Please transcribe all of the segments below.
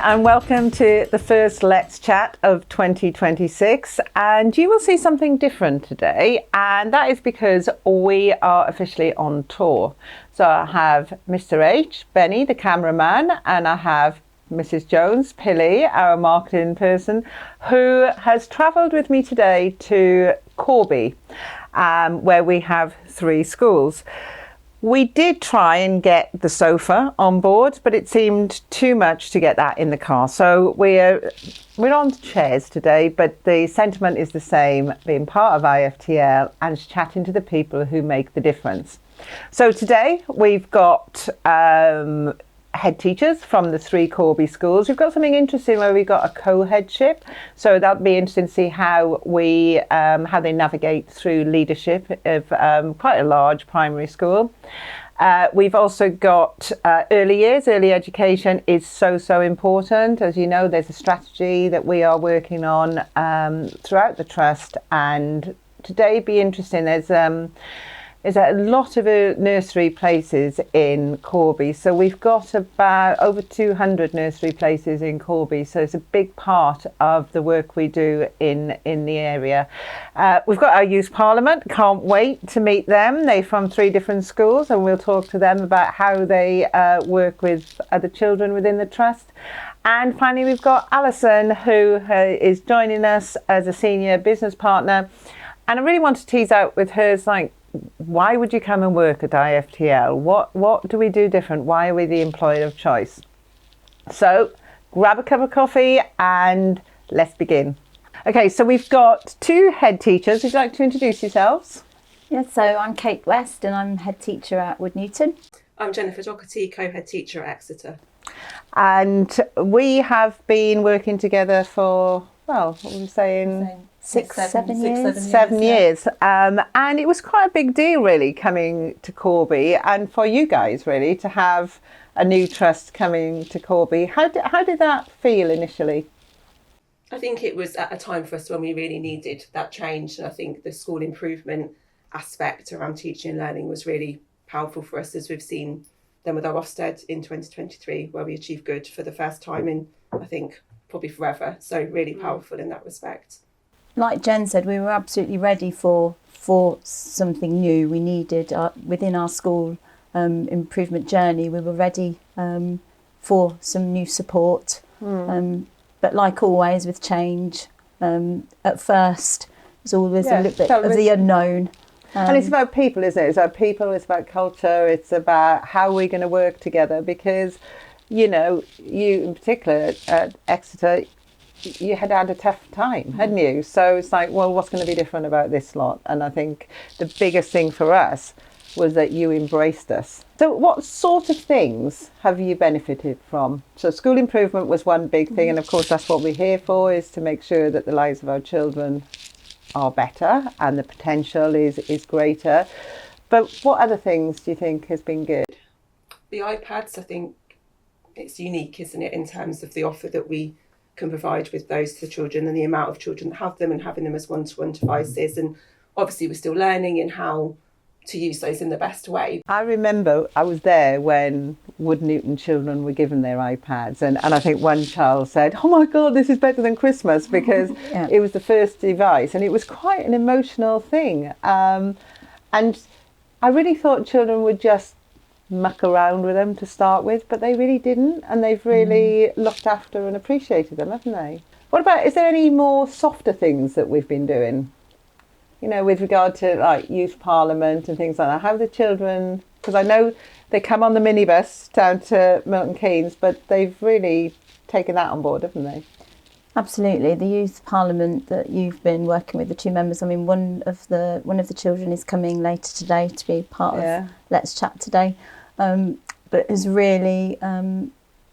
and welcome to the first Let's Chat of 2026. And you will see something different today, and that is because we are officially on tour. So I have Mr. H, Benny, the cameraman, and I have Mrs. Jones, Pilly, our marketing person, who has travelled with me today to Corby, where we have 3 schools. We did try and get the sofa on board, but it seemed too much to get that in the car. So we're on chairs today, but the sentiment is the same, being part of IFTL and chatting to the people who make the difference. So today we've got head teachers from the 3 Corby schools. We've got something interesting where we've got a co-headship, so that'll be interesting to see how they navigate through leadership of quite a large primary school. We've also got early years. Early education is so important. As you know, there's a strategy that we are working on throughout the trust, and today be interesting. There's a lot of nursery places in Corby. So we've got about over 200 nursery places in Corby. So it's a big part of the work we do in the area. We've got our youth parliament. Can't wait to meet them. They're from 3 different schools, and we'll talk to them about how they work with other children within the trust. And finally, we've got Alison, who is joining us as a senior business partner. And I really want to tease out with hers, like, why would you come and work at IFTL? What do we do different? Why are we the employer of choice? So grab a cup of coffee and let's begin. Okay, so we've got 2 head teachers. Would you like to introduce yourselves? Yeah, so I'm Kate West and I'm head teacher at Wood-Newton. I'm Jennifer Doherty, co-head teacher at Exeter. And we have been working together for, well, what were we saying? 7 years. 7 years. And it was quite a big deal, really, coming to Corby, and for you guys, really, to have a new trust coming to Corby. How did that feel initially? I think it was at a time for us when we really needed that change. And I think the school improvement aspect around teaching and learning was really powerful for us, as we've seen then with our Ofsted in 2023, where we achieved good for the first time in, I think, probably forever. So really powerful in that respect. Like Jen said, we were absolutely ready for something new. We needed, within our school improvement journey, we were ready for some new support. But like always with change, at first, it's always a little bit of the unknown. And it's about people, isn't it? It's about people, it's about culture, it's about how we're going to work together. Because, you know, you in particular at Exeter, you had a tough time, hadn't you? So it's like, well, what's going to be different about this lot? And I think the biggest thing for us was that you embraced us. So what sort of things have you benefited from? So school improvement was one big thing, and of course that's what we're here for, is to make sure that the lives of our children are better and the potential is greater. But what other things do you think has been good? The iPads, I think it's unique, isn't it, in terms of the offer that we can provide with those to the children, and the amount of children that have them and having them as one-to-one devices. And obviously we're still learning in how to use those in the best way. I remember I was there when Wood-Newton children were given their iPads, and I think one child said, oh my God, this is better than Christmas, because it was the first device, and it was quite an emotional thing. And I really thought children would just muck around with them to start with, but they really didn't, and they've really looked after and appreciated them, haven't they? What about, is there any more softer things that we've been doing, you know, with regard to like youth parliament and things like that? How are the children, because I know they come on the minibus down to Milton Keynes, but they've really taken that on board, haven't they? Absolutely. The youth parliament that you've been working with, the 2 members, I mean, one of the children is coming later today to be part of Let's Chat today, but has really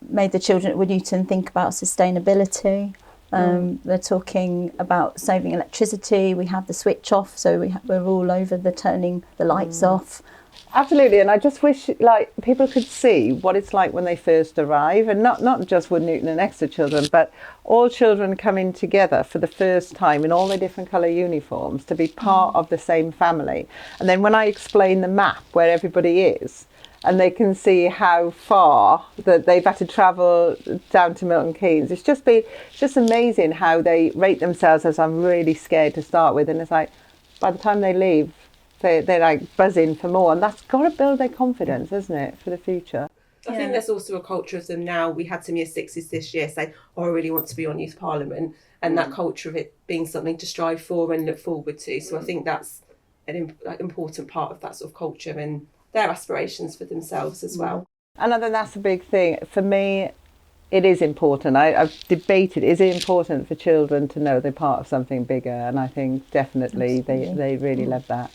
made the children at Wood-Newton think about sustainability. They're talking about saving electricity. We have the switch off, so we're all over the turning the lights off. Absolutely, and I just wish like people could see what it's like when they first arrive, and not just Wood-Newton and Exeter children, but all children coming together for the first time in all their different colour uniforms to be part of the same family. And then when I explain the map where everybody is, and they can see how far that they've had to travel down to Milton Keynes. It's just amazing how they rate themselves as, I'm really scared to start with, and it's like by the time they leave, they're like buzzing for more, and that's got to build their confidence, isn't it, for the future? I think there's also a culture of them now. We had some year sixes this year say, I really want to be on Youth Parliament, and that culture of it being something to strive for and look forward to. So I think that's an important part of that sort of culture and their aspirations for themselves as well. And I think that's a big thing. For me, it is important. I've debated, is it important for children to know they're part of something bigger? And I think definitely they really love that.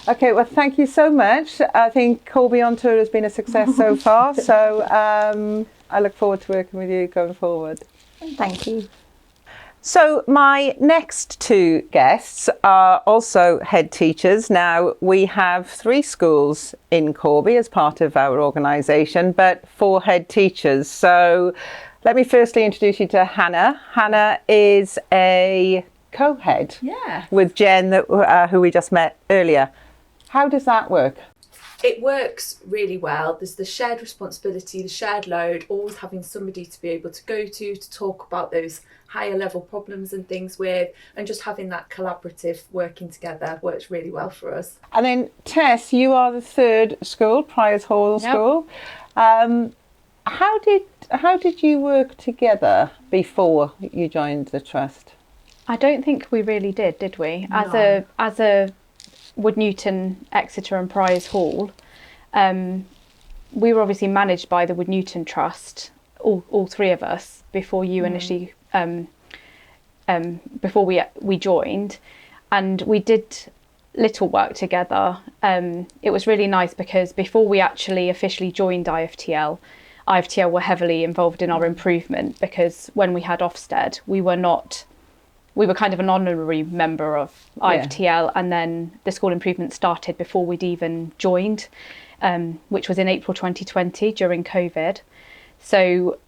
Okay, well, thank you so much. I think Corby on Tour has been a success so far. So I look forward to working with you going forward. Thank you. So my next two guests are also head teachers. Now, we have 3 schools in Corby as part of our organisation, but 4 head teachers. So let me firstly introduce you to Hannah. Hannah is a co-head with Jen, who we just met earlier. How does that work? It works really well. There's the shared responsibility, the shared load, always having somebody to be able to go to talk about those higher level problems and things with, and just having that collaborative working together works really well for us. And then Tess, you are the 3rd school, Priors Hall School. How did you work together before you joined the trust? I don't think we really did we? No. As a Wood Newton, Exeter and Priors Hall, we were obviously managed by the Wood Newton Trust, all 3 of us, before you initially, before we joined, and we did little work together. It was really nice because before we actually officially joined IFTL were heavily involved in our improvement, because when we had Ofsted, we were kind of an honorary member of IFTL, and then the school improvement started before we'd even joined, which was in April 2020 during COVID. So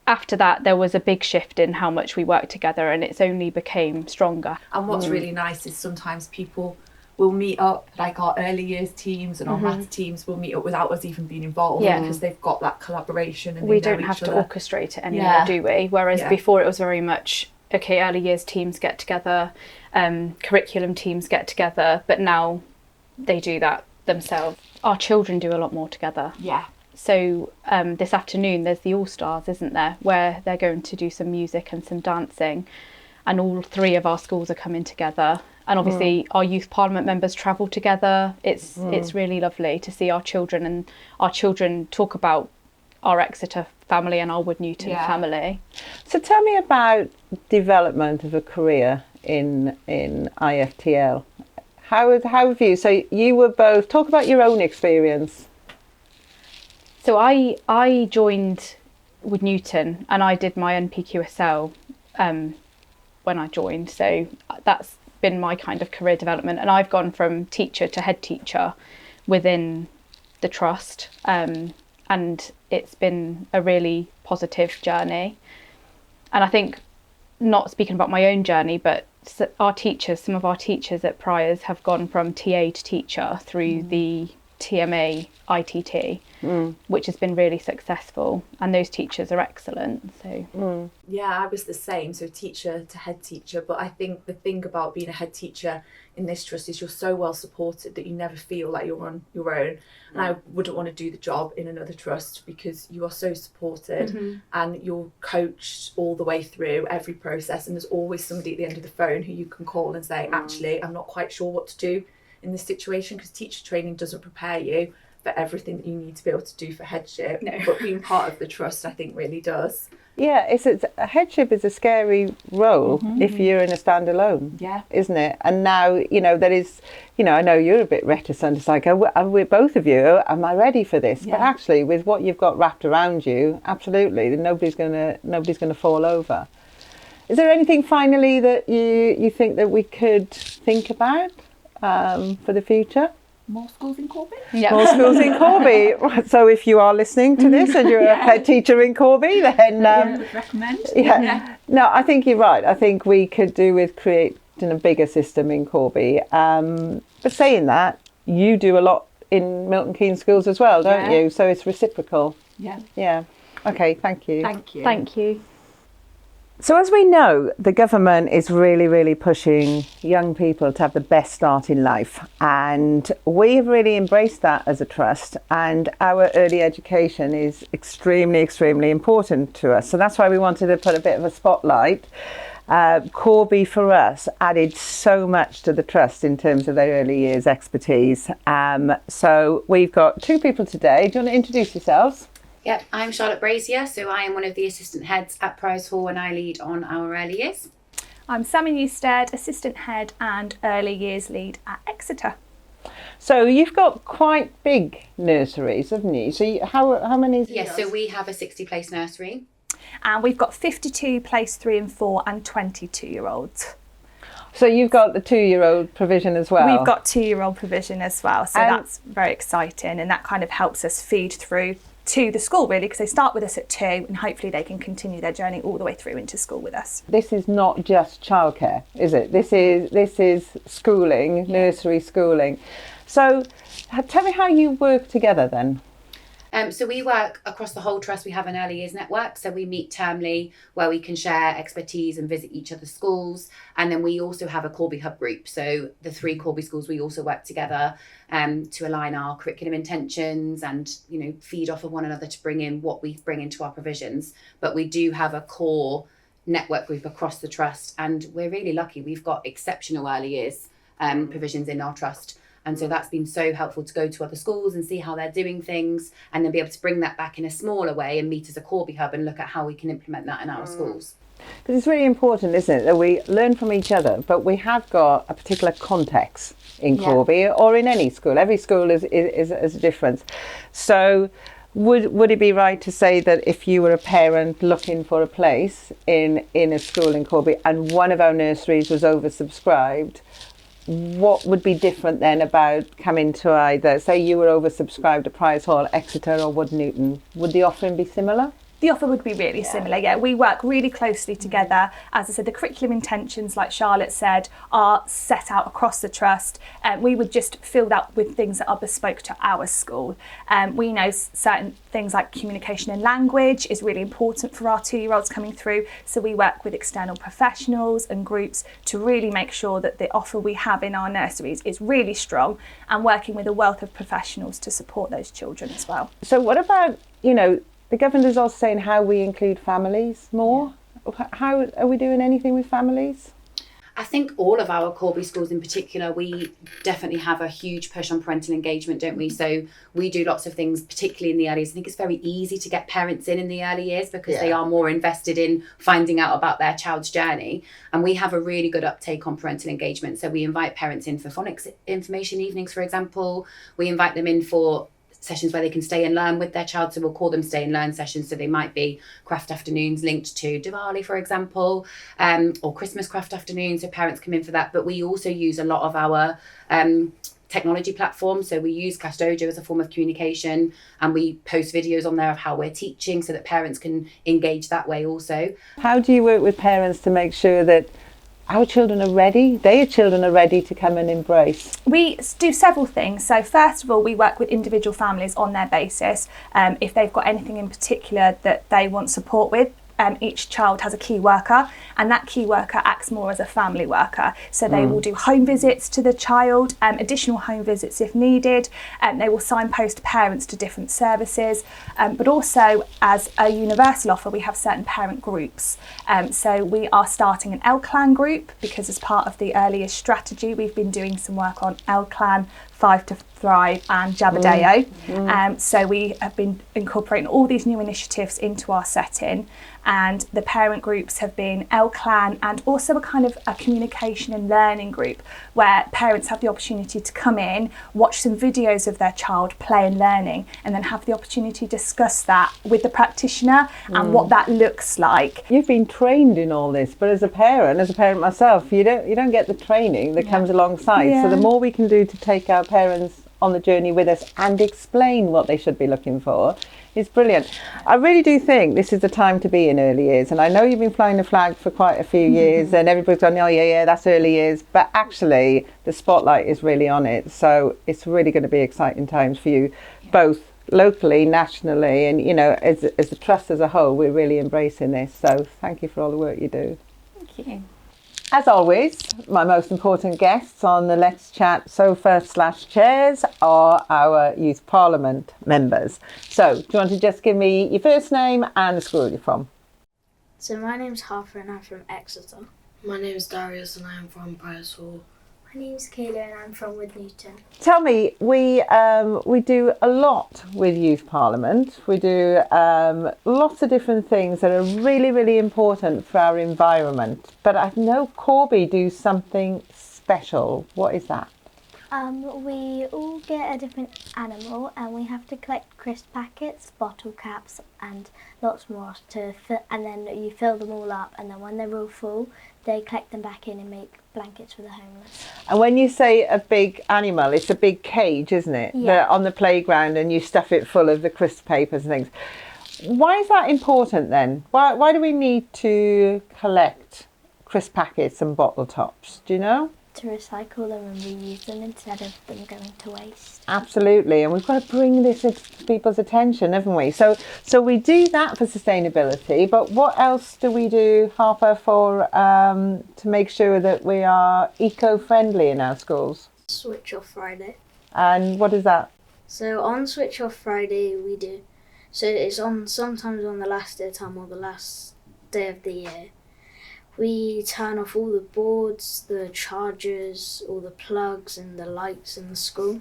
after that, there was a big shift in how much we worked together, and it's only became stronger. And what's really nice is sometimes people will meet up, like our early years teams and our maths teams will meet up without us even being involved, because they've got that collaboration and we don't have to orchestrate it anymore, do we? Whereas before it was very much, okay, early years teams get together, curriculum teams get together, but now they do that themselves. Our children do a lot more together. Yeah. So this afternoon there's the All Stars, isn't there, where they're going to do some music and some dancing, and all 3 of our schools are coming together. And obviously our Youth Parliament members travel together. It's really lovely to see our children, and our children talk about our Exeter family and our Wood Newton family. So tell me about development of a career in IFTL. How have you? So you were both. Talk about your own experience. So I joined Wood Newton, and I did my NPQSL when I joined. So that's been my kind of career development, and I've gone from teacher to head teacher within the trust. And it's been a really positive journey. And I think, not speaking about my own journey, but some of our teachers at Priors have gone from TA to teacher through the TMA ITT, which has been really successful, and those teachers are excellent. So yeah, I was the same, so teacher to head teacher. But I think the thing about being a head teacher in this trust is you're so well supported that you never feel like you're on your own. And I wouldn't want to do the job in another trust, because you are so supported and you're coached all the way through every process, and there's always somebody at the end of the phone who you can call and say, actually, I'm not quite sure what to do in this situation, because teacher training doesn't prepare you for everything that you need to be able to do for headship. No. But being part of the trust, I think, really does. Yeah, a headship is a scary role if you're in a standalone, isn't it? And now, there is, I know you're a bit reticent. It's like, are we, both of you, am I ready for this? But actually, with what you've got wrapped around you, absolutely, nobody's gonna fall over. Is there anything finally that you think that we could think about for the future? More schools in Corby? Yeah. More schools in Corby. So if you are listening to this and you're a head teacher in Corby, then... I would recommend. Yeah. No, I think you're right. I think we could do with creating a bigger system in Corby. But saying that, you do a lot in Milton Keynes schools as well, don't Yeah. you? So it's reciprocal. Yeah. Yeah. Okay, thank you. Thank you. Thank you. So as we know, the government is really, really pushing young people to have the best start in life. And we've really embraced that as a trust. And our early education is extremely, extremely important to us. So that's why we wanted to put a bit of a spotlight. Corby for us added so much to the trust in terms of their early years expertise. So we've got two people today. Do you want to introduce yourselves? Yep, I'm Charlotte Brazier, so I am one of the assistant heads at Prize Hall and I lead on our early years. I'm Sammy Newstead, Assistant Head and Early Years Lead at Exeter. So you've got quite big nurseries, haven't you? So how many is Yes, so we have a 60-place nursery. And we've got 52 place 3 and 4 and 22-year-olds. So you've got the 2-year-old provision as well? We've got 2-year-old provision as well. So that's very exciting, and that kind of helps us feed through to the school really, because they start with us at 2 and hopefully they can continue their journey all the way through into school with us. This is not just childcare, is it? This is schooling, nursery schooling. So tell me how you work together then. So we work across the whole trust. We have an early years network, so we meet termly where we can share expertise and visit each other's schools. And then we also have a Corby Hub group. So the 3 Corby schools, we also work together to align our curriculum intentions and, you know, feed off of one another to bring in what we bring into our provisions. But we do have a core network group across the trust, and we're really lucky. We've got exceptional early years provisions in our trust. And so that's been so helpful to go to other schools and see how they're doing things, and then be able to bring that back in a smaller way and meet as a Corby Hub and look at how we can implement that in our schools. Because it's really important, isn't it, that we learn from each other, but we have got a particular context in Corby or in any school. Every school is a difference. So would it be right to say that if you were a parent looking for a place in a school in Corby and one of our nurseries was oversubscribed, what would be different then about coming to either, say you were oversubscribed at Prize Hall, Exeter or Wood Newton? Would the offering be similar? The offer would be really similar, yeah. We work really closely together. As I said, the curriculum intentions, like Charlotte said, are set out across the trust. We would just fill that with things that are bespoke to our school. We know certain things like communication and language is really important for our 2-year-olds coming through. So we work with external professionals and groups to really make sure that the offer we have in our nurseries is really strong, and working with a wealth of professionals to support those children as well. So what about, the government is also saying how we include families more. Yeah. How are we doing anything with families? I think all of our Corby schools in particular, we definitely have a huge push on parental engagement, don't we? So we do lots of things, particularly in the early years. I think it's very easy to get parents in the early years because they are more invested in finding out about their child's journey. And we have a really good uptake on parental engagement. So we invite parents in for phonics information evenings, for example. We invite them in for sessions where they can stay and learn with their child, so we'll call them stay and learn sessions. So they might be craft afternoons linked to Diwali, for example, or Christmas craft afternoons, so parents come in for that. But we also use a lot of our technology platforms. So we use Class Dojo as a form of communication, and we post videos on there of how we're teaching so that parents can engage that way also. How do you work with parents to make sure that our children are ready, their children are ready to come and embrace? We do several things. So first of all, we work with individual families on their basis. If they've got anything in particular that they want support with, each child has a key worker, and that key worker acts more as a family worker. So they will do home visits to the child, additional home visits if needed, and they will signpost parents to different services. But also, as a universal offer, we have certain parent groups. So we are starting an L-Clan group because as part of the earliest strategy, we've been doing some work on L-Clan, Five to Thrive and Jabadeo. So we have been incorporating all these new initiatives into our setting, and the parent groups have been L-Clan and also a kind of a communication and learning group where parents have the opportunity to come in, watch some videos of their child play and learning, and then have the opportunity to discuss that with the practitioner and what that looks like. You've been trained in all this, but as a parent myself, you don't get the training that comes alongside. So the more we can do to take our parents on the journey with us and explain what they should be looking for, It's brilliant. I really do think this is the time to be in early years. And I know you've been flying the flag for quite a few years and everybody's gone, oh, yeah, that's early years. But actually, the spotlight is really on it. So it's really going to be exciting times for you, both locally, nationally, and, you know, as the trust as a whole, we're really embracing this. So thank you for all the work you do. Thank you. As always, my most important guests on the Let's Chat sofa/chairs are our Youth Parliament members. So, do you want to just give me your first name and the school you're from? So my name's Harper and I'm from Exeter. My name's Darius and I am from Priors Hall. My name's Kayla and I'm from Wood Newton. Tell me, we do a lot with Youth Parliament. We do lots of different things that are really, really important for our environment. But I know Corby do something special. What is that? We all get a different animal and we have to collect crisp packets, bottle caps and lots more and then you fill them all up, and then when they're all full they collect them back in and make blankets for the homeless. And when you say a big animal, it's a big cage, isn't it? Yeah. They're on the playground and you stuff it full of the crisp papers and things. Why is that important then? Why do we need to collect crisp packets and bottle tops? Do you know? To recycle them and reuse them instead of them going to waste. Absolutely, and we've got to bring this to people's attention, haven't we? So we do that for sustainability, but what else do we do, Harper, for to make sure that we are eco-friendly in our schools? Switch Off Friday. And what is that? So on Switch Off Friday we do, so it's on sometimes on the last day of time or the last day of the year. We turn off all the boards, the chargers, all the plugs and the lights in the school.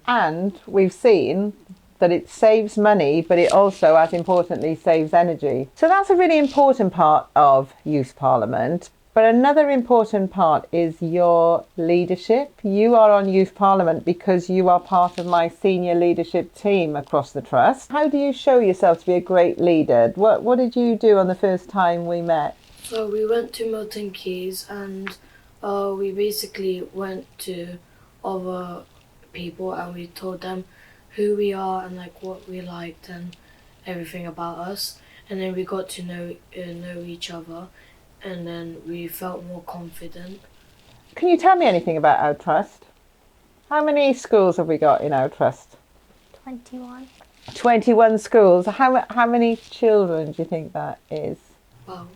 And we've seen that it saves money, but it also, as importantly, saves energy. So that's a really important part of Youth Parliament. But another important part is your leadership. You are on Youth Parliament because you are part of my senior leadership team across the Trust. How do you show yourself to be a great leader? What did you do on the first time we met? So we went to Milton Keynes and we basically went to other people and we told them who we are and like what we liked and everything about us. And then we got to know each other, and then we felt more confident. Can you tell me anything about our Trust? How many schools have we got in our Trust? 21. 21 schools. How many children do you think that is? About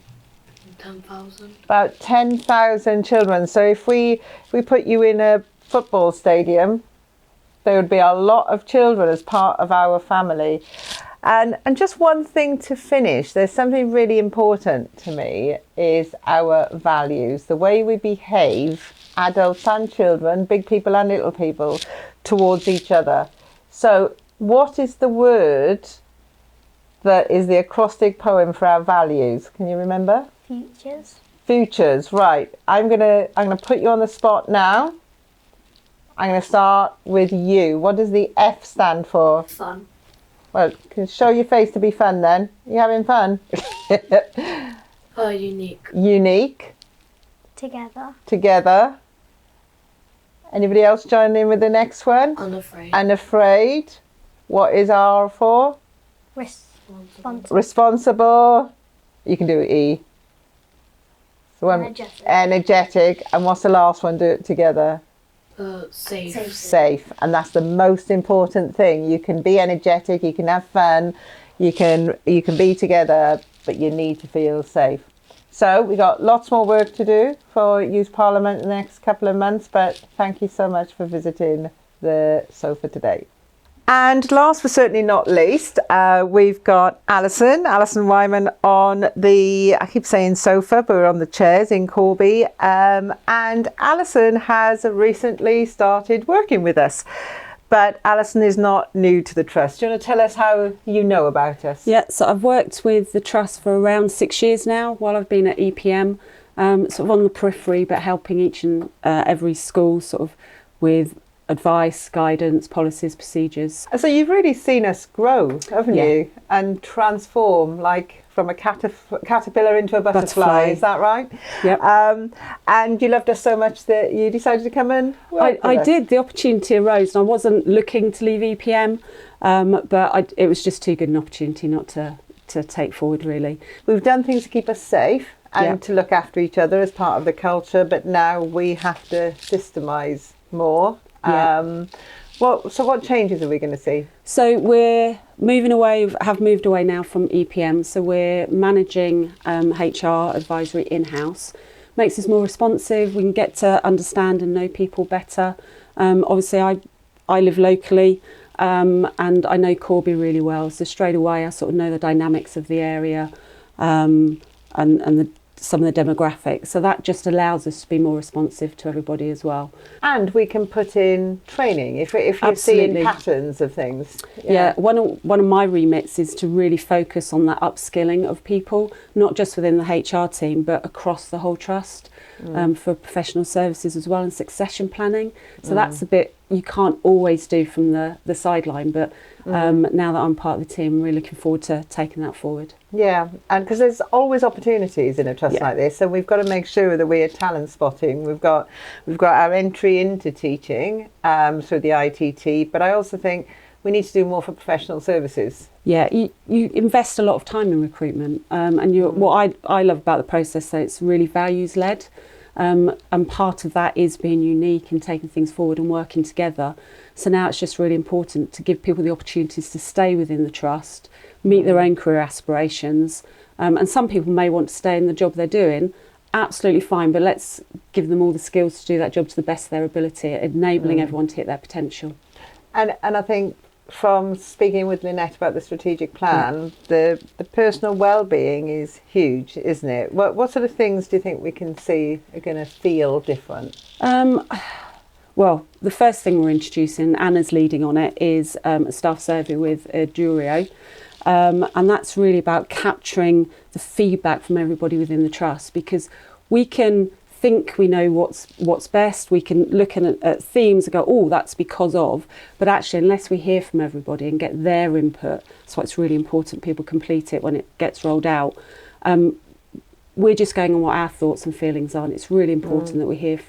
10,000. About 10,000 children. So if we put you in a football stadium, there would be a lot of children as part of our family. And just one thing to finish, there's something really important to me, is our values, the way we behave, adults and children, big people and little people, towards each other. So what is the word that is the acrostic poem for our values? Can you remember? Futures. Futures, right. I'm gonna put you on the spot now. I'm gonna start with you. What does the F stand for? Fun. Well, can you show your face to be fun then? You having fun? Unique. Unique. Together. Together. Anybody else join in with the next one? Unafraid. Unafraid. What is R for? Responsible. Responsible. You can do E. So energetic. And what's the last one? Do it together. Safe. Safe. And that's the most important thing. You can be energetic, you can have fun, you can be together, but you need to feel safe. So we've got lots more work to do for Youth Parliament in the next couple of months, but thank you so much for visiting the sofa today. And last but certainly not least, we've got Alison Wyman on the, I keep saying sofa, but we're on the chairs in Corby. And Alison has recently started working with us. But Alison is not new to the Trust. Do you want to tell us how you know about us? Yeah, so I've worked with the Trust for around 6 years now while I've been at EPM, sort of on the periphery, but helping each and every school sort of with advice, guidance, policies, procedures. So you've really seen us grow, haven't you? And transform, like from a caterpillar into a butterfly. Is that right? Yep. And you loved us so much that you decided to come and work with I us. did. The opportunity arose and I wasn't looking to leave EPM. But it was just too good an opportunity not to take forward, really. We've done things to keep us safe and to look after each other as part of the culture, but now we have to systemise more. What changes are we going to see? So we're have moved away now from EPM, so we're managing HR advisory in-house. Makes us more responsive, we can get to understand and know people better. Obviously I live locally, and I know Corby really well, so straight away I sort of know the dynamics of the area and some of the demographics, so that just allows us to be more responsive to everybody as well. And we can put in training if you're seeing patterns of things. Yeah, one of my remits is to really focus on that upskilling of people, not just within the HR team but across the whole trust, for professional services as well, and succession planning. So that's a bit you can't always do from the sideline, but now that I'm part of the team, I'm really looking forward to taking that forward. Yeah, and because there's always opportunities in a trust like this, so we've got to make sure that we are talent spotting. We've got our entry into teaching through the ITT, but I also think we need to do more for professional services. Yeah, you invest a lot of time in recruitment, and what I love about the process, so it's really values led. And part of that is being unique and taking things forward and working together. So now it's just really important to give people the opportunities to stay within the trust, meet their own career aspirations. And some people may want to stay in the job they're doing, absolutely fine, but let's give them all the skills to do that job to the best of their ability, enabling everyone to hit their potential. And I think from speaking with Lynette about the strategic plan, the personal well-being is huge, isn't it? What sort of things do you think we can see are going to feel different? Well, the first thing we're introducing, Anna's leading on it, is a staff survey with Durio. And that's really about capturing the feedback from everybody within the trust, because we can think we know what's best, we can look at themes and go, oh, that's because of, but actually unless we hear from everybody and get their input, that's why it's really important people complete it when it gets rolled out. We're just going on what our thoughts and feelings are, and it's really important that we hear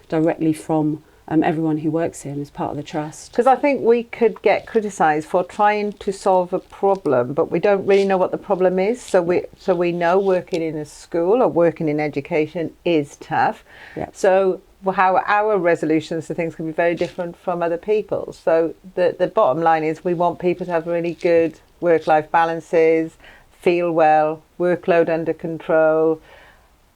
directly from everyone who works here and is part of the trust. Because I think we could get criticised for trying to solve a problem, but we don't really know what the problem is. So we know working in a school or working in education is tough. Yeah. So how our resolutions to things can be very different from other people's. So the bottom line is we want people to have really good work-life balances, feel well, workload under control.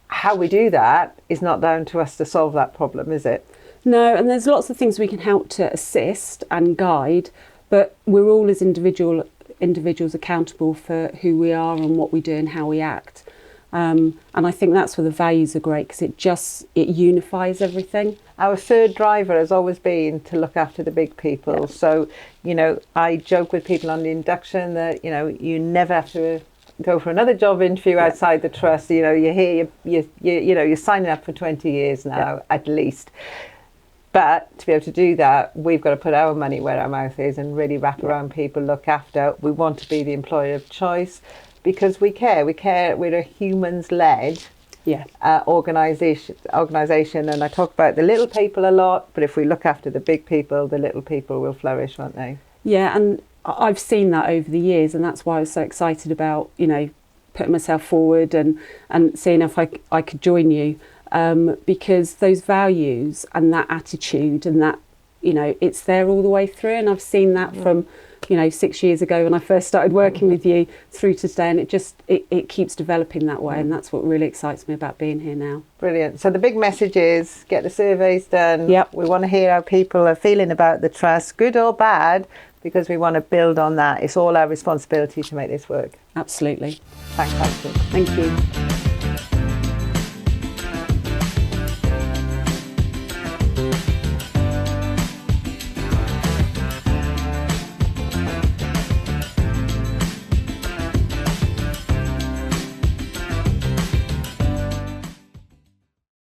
How we do that is not down to us to solve that problem, is it? No, and there's lots of things we can help to assist and guide, but we're all as individuals accountable for who we are and what we do and how we act. And I think that's where the values are great, because it unifies everything. Our third driver has always been to look after the big people. Yeah. So, I joke with people on the induction that, you never have to go for another job interview outside the trust. You're here, you're signing up for 20 years now, at least. But to be able to do that, we've got to put our money where our mouth is and really wrap around people, look after. We want to be the employer of choice because we care. We care. We're a humans-led organisation. And I talk about the little people a lot, but if we look after the big people, the little people will flourish, won't they? Yeah, and I've seen that over the years, and that's why I was so excited about, putting myself forward and seeing if I could join you. Because those values and that attitude and that, it's there all the way through. And I've seen that from, 6 years ago when I first started working with you through to today. And it keeps developing that way. And that's what really excites me about being here now. Brilliant. So the big message is get the surveys done. Yep. We want to hear how people are feeling about the trust, good or bad, because we want to build on that. It's all our responsibility to make this work. Absolutely. Fantastic. Thank you.